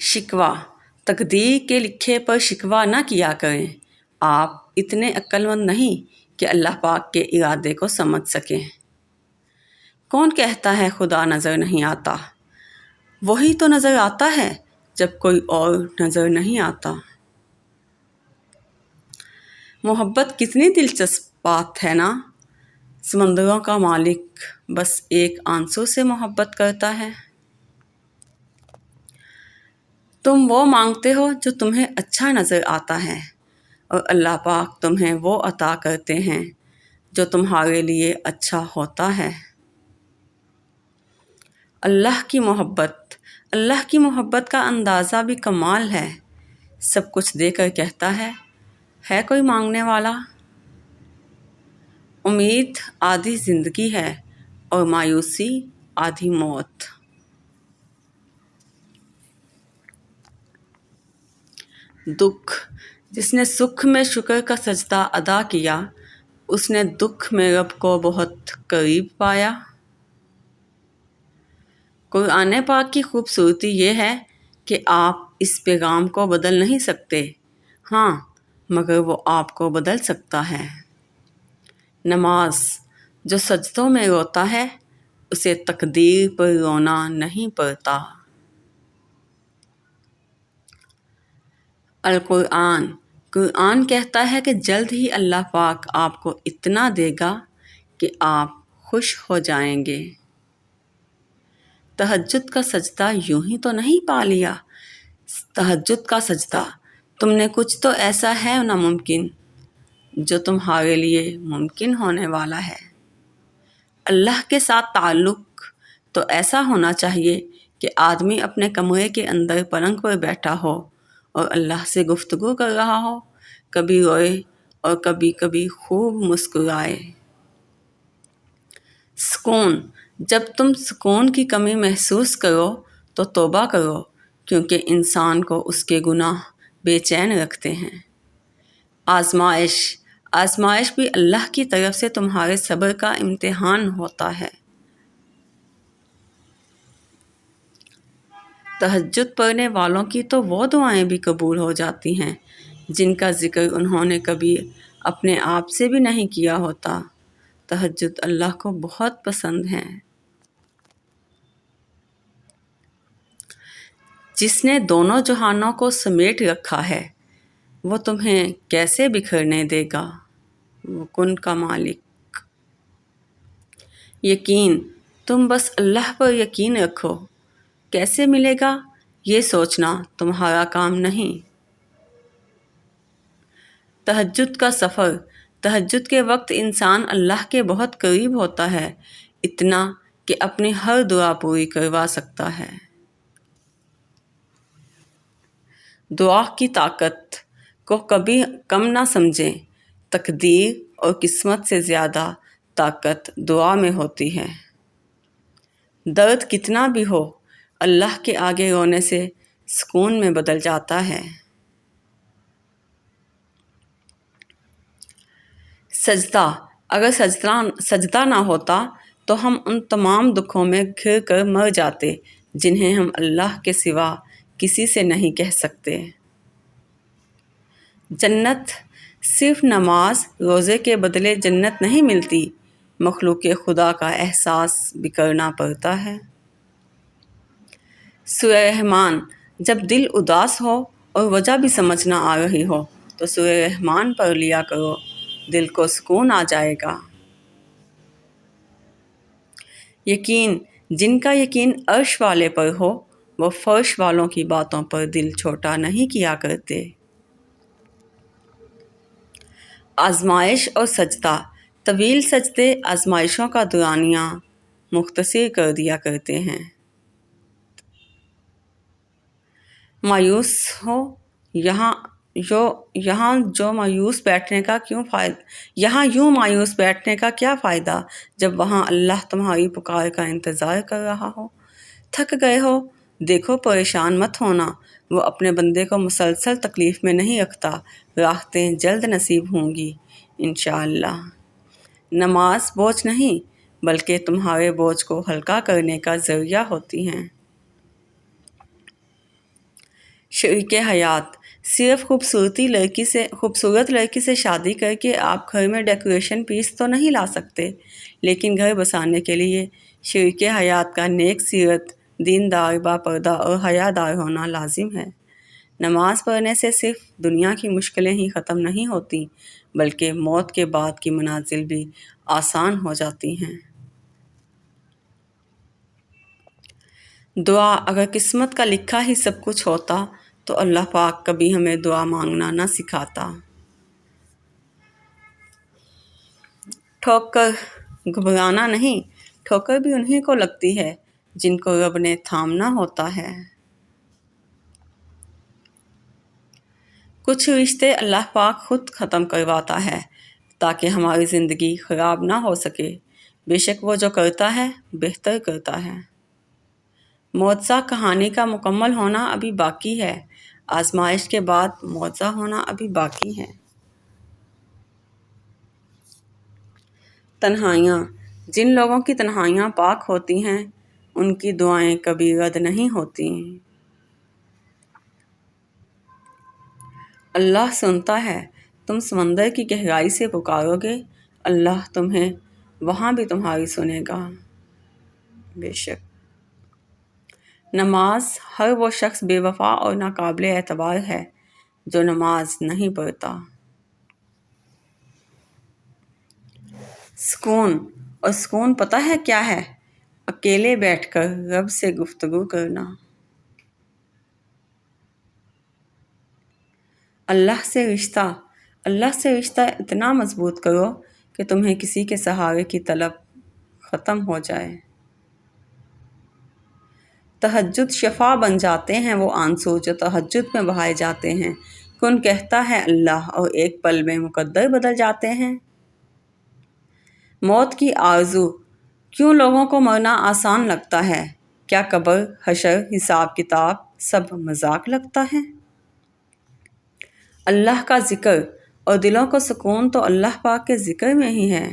शिकवा तकदीर के लिखे पर शिकवा न किया करें। आप इतने अक्लमंद नहीं कि अल्लाह पाक के इरादे को समझ सकें। कौन कहता है खुदा नज़र नहीं आता? वही तो नज़र आता है जब कोई और नज़र नहीं आता। मोहब्बत कितनी दिलचस्प बात है ना। समंदरों का मालिक बस एक आंसू से मोहब्बत करता है। तुम वो मांगते हो जो तुम्हें अच्छा नज़र आता है, और अल्लाह पाक तुम्हें वो अता करते हैं जो तुम्हारे लिए अच्छा होता है। अल्लाह की मोहब्बत का अंदाज़ा भी कमाल है। सब कुछ देकर कहता है कोई मांगने वाला? उम्मीद आधी ज़िंदगी है और मायूसी आधी मौत। दुख जिसने सुख में शुक्र का सजदा अदा किया, उसने दुख में रब को बहुत करीब पाया। कुरान पाक की खूबसूरती ये है कि आप इस पैगाम को बदल नहीं सकते, हाँ, मगर वो आपको बदल सकता है। नमाज जो सजदों में रोता है, उसे तकदीर पर रोना नहीं पड़ता। कुरान कहता है कि जल्द ही अल्लाह पाक आपको इतना देगा कि आप खुश हो जाएंगे। तहज्जुद का सजदा यूं ही तो नहीं पा लिया। तहज्जुद का सजदा, तुमने कुछ तो ऐसा है नामुमकिन जो तुम्हारे लिए मुमकिन होने वाला है। अल्लाह के साथ ताल्लुक़ तो ऐसा होना चाहिए कि आदमी अपने कमरे के अंदर पलंग पर बैठा हो और अल्लाह से गुफ्तगू कर रहा हो, कभी रोए और कभी कभी खूब मुस्कुराए। सुकून, जब तुम सुकून की कमी महसूस करो तो तौबा करो, क्योंकि इंसान को उसके गुनाह बेचैन रखते हैं। आजमाइश भी अल्लाह की तरफ से तुम्हारे सब्र का इम्तिहान होता है। तहज्जुद पढ़ने वालों की तो वो दुआएं भी कबूल हो जाती हैं जिनका जिक्र उन्होंने कभी अपने आप से भी नहीं किया होता। तहज्जुद अल्लाह को बहुत पसंद है। जिसने दोनों जहानों को समेट रखा है, वो तुम्हें कैसे बिखरने देगा। वो कुन का मालिक। यकीन, तुम बस अल्लाह पर यकीन रखो। कैसे मिलेगा ये सोचना तुम्हारा काम नहीं। तहज्जुद का सफ़र, तहज्जुद के वक्त इंसान अल्लाह के बहुत करीब होता है, इतना कि अपनी हर दुआ पूरी करवा सकता है। दुआ की ताकत को कभी कम ना समझें। तकदीर और किस्मत से ज़्यादा ताकत दुआ में होती है। दर्द कितना भी हो, अल्लाह के आगे रोने से सुकून में बदल जाता है। सजदा, अगर सजदा ना होता तो हम उन तमाम दुखों में घिर कर मर जाते जिन्हें हम अल्लाह के सिवा किसी से नहीं कह सकते। जन्नत, सिर्फ नमाज रोज़े के बदले जन्नत नहीं मिलती, मखलूक खुदा का एहसास भी करना पड़ता है। सूरह रहमान, जब दिल उदास हो और वजह भी समझ ना आ रही हो तो सूरह रहमान पढ़ लिया करो, दिल को सुकून आ जाएगा। यकीन, जिनका यकीन अर्श वाले पर हो, वो फर्श वालों की बातों पर दिल छोटा नहीं किया करते। आजमाइश और सजदा, तवील सजदे आजमाइशों का दुरानिया मुख्तसर कर दिया करते हैं। मायूस हो, यहाँ जो मायूस बैठने का क्यों फ़ायदा, यहाँ यूँ मायूस बैठने का क्या फ़ायदा जब वहाँ अल्लाह तुम्हारी पुकार का इंतज़ार कर रहा हो। थक गए हो, देखो परेशान मत होना, वो अपने बंदे को मुसलसल तकलीफ़ में नहीं रखता। राहतें जल्द नसीब होंगी इंशाअल्लाह। नमाज बोझ नहीं, बल्कि तुम्हारे बोझ को हल्का करने का ज़रिया होती हैं। شریک حیات، صرف خوبصورت لڑکی سے شادی کر کے آپ گھر میں ڈیکوریشن پیس تو نہیں لا سکتے، لیکن گھر بسانے کے لیے شریک حیات کا نیک سیرت، دیندار، باپردہ اور حیادار ہونا لازم ہے۔ نماز پڑھنے سے صرف دنیا کی مشکلیں ہی ختم نہیں ہوتی، بلکہ موت کے بعد کی منازل بھی آسان ہو جاتی ہیں۔ دعا، اگر قسمت کا لکھا ہی سب کچھ ہوتا تو اللہ پاک کبھی ہمیں دعا مانگنا نہ سکھاتا۔ ٹھوک کر گھبرانا نہیں، ٹھوکر بھی انہیں کو لگتی ہے جن کو رب نے تھامنا ہوتا ہے۔ کچھ رشتے اللہ پاک خود ختم کرواتا ہے تاکہ ہماری زندگی خراب نہ ہو سکے، بے شک وہ جو کرتا ہے بہتر کرتا ہے۔ معجزہ کہانی کا مکمل ہونا ابھی باقی ہے، آزمائش کے بعد معجزہ ہونا ابھی باقی ہے۔ تنہائیاں، جن لوگوں کی تنہائیاں پاک ہوتی ہیں ان کی دعائیں کبھی رد نہیں ہوتی۔ اللہ سنتا ہے، تم سمندر کی گہرائی سے پکارو گے، اللہ تمہیں وہاں بھی تمہاری سنے گا۔ بے شک نماز، ہر وہ شخص بے وفا اور ناقابل اعتبار ہے جو نماز نہیں پڑھتا۔ سکون، اور سکون پتہ ہے کیا ہے؟ اکیلے بیٹھ کر رب سے گفتگو کرنا۔ اللہ سے رشتہ اتنا مضبوط کرو کہ تمہیں کسی کے سہارے کی طلب ختم ہو جائے۔ تہجد شفا بن جاتے ہیں وہ آنسو جو تہجد میں بہائے جاتے ہیں، کن کہتا ہے اللہ اور ایک پل میں مقدر بدل جاتے ہیں۔ موت کی آرزو، کیوں لوگوں کو مرنا آسان لگتا ہے؟ کیا قبر، حشر، حساب کتاب سب مذاق لگتا ہے؟ اللہ کا ذکر، اور دلوں کو سکون تو اللہ پاک کے ذکر میں ہی ہے۔